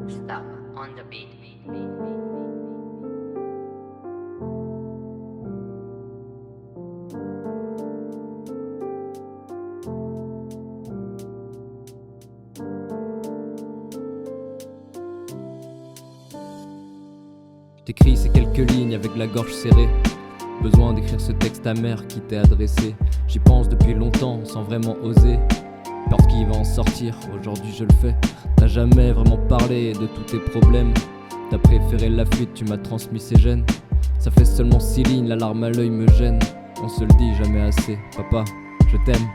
Stop on the beat. J't'écris ces quelques lignes avec la gorge serrée. Besoin d'écrire ce texte amer qui t'est adressé. J'y pense depuis longtemps sans vraiment oser. Lorsqu'il va en sortir, aujourd'hui je le fais. T'as jamais vraiment parlé de tous tes problèmes. T'as préféré la fuite, tu m'as transmis ces gènes. Ça fait seulement 6 lignes, la larme à l'œil me gêne. On se le dit jamais assez, papa, je t'aime.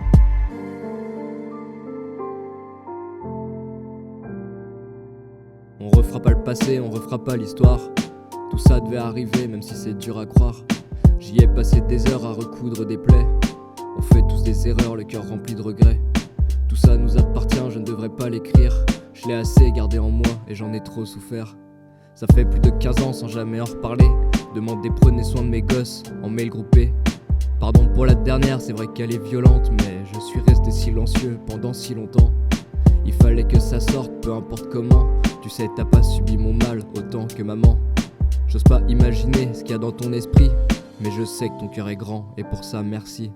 On refera pas le passé, on refera pas l'histoire. Tout ça devait arriver, même si c'est dur à croire. J'y ai passé des heures à recoudre des plaies. On fait tous des erreurs, le cœur rempli de regrets. Tout ça nous appartient, je ne devrais pas l'écrire. Je l'ai assez gardé en moi et j'en ai trop souffert. Ça fait plus de 15 ans sans jamais en reparler. Demandez prenez soin de mes gosses en mail groupé. Pardon pour la dernière, c'est vrai qu'elle est violente, mais je suis resté silencieux pendant si longtemps. Il fallait que ça sorte, peu importe comment. Tu sais, t'as pas subi mon mal autant que maman. J'ose pas imaginer ce qu'il y a dans ton esprit, mais je sais que ton cœur est grand et pour ça merci.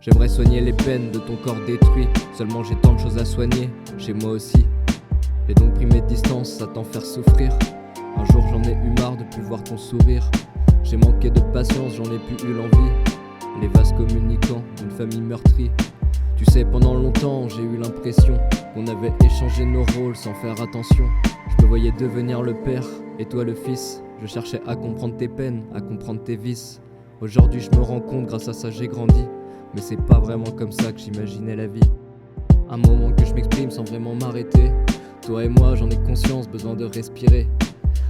J'aimerais soigner les peines de ton corps détruit, seulement j'ai tant de choses à soigner, chez moi aussi. J'ai donc pris mes distances à t'en faire souffrir. Un jour j'en ai eu marre de plus voir ton sourire. J'ai manqué de patience, j'en ai plus eu l'envie. Les vases communicants d'une famille meurtrie. Tu sais, pendant longtemps j'ai eu l'impression qu'on avait échangé nos rôles sans faire attention. Je me voyais devenir le père et toi le fils. Je cherchais à comprendre tes peines, à comprendre tes vices. Aujourd'hui je me rends compte, grâce à ça j'ai grandi. Mais c'est pas vraiment comme ça que j'imaginais la vie. Un moment que je m'exprime sans vraiment m'arrêter. Toi et moi j'en ai conscience, besoin de respirer.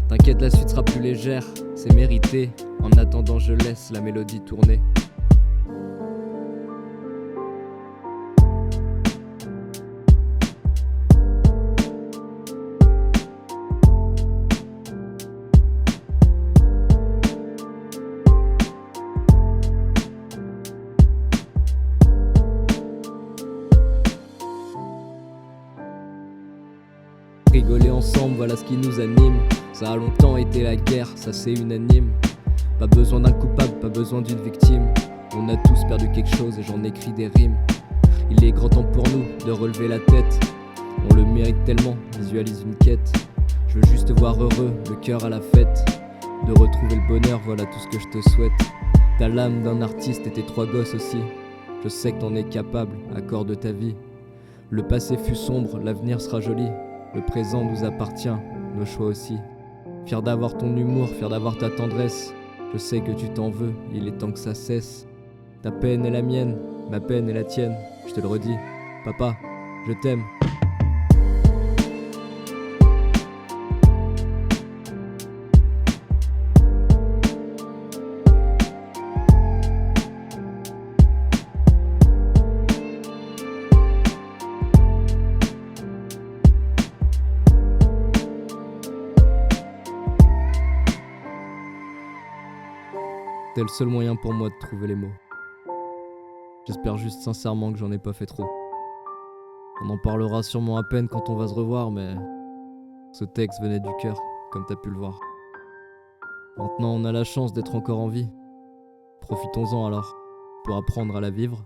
T'inquiète, la suite sera plus légère, c'est mérité. En attendant je laisse la mélodie tourner. Rigoler ensemble, voilà ce qui nous anime. Ça a longtemps été la guerre, ça c'est unanime. Pas besoin d'un coupable, pas besoin d'une victime. On a tous perdu quelque chose et j'en écris des rimes. Il est grand temps pour nous de relever la tête. On le mérite tellement, visualise une quête. Je veux juste te voir heureux, le cœur à la fête. De retrouver le bonheur, voilà tout ce que je te souhaite. T'as l'âme d'un artiste et tes 3 gosses aussi. Je sais que t'en es capable, accorde ta vie. Le passé fut sombre, l'avenir sera joli. Le présent nous appartient, nos choix aussi. Fier d'avoir ton humour, fier d'avoir ta tendresse. Je sais que tu t'en veux, il est temps que ça cesse. Ta peine est la mienne, ma peine est la tienne. Je te le redis, papa, je t'aime. C'est le seul moyen pour moi de trouver les mots. J'espère juste sincèrement que j'en ai pas fait trop. On en parlera sûrement à peine quand on va se revoir, mais ce texte venait du cœur, comme t'as pu le voir. Maintenant on a la chance d'être encore en vie. Profitons-en alors, pour apprendre à la vivre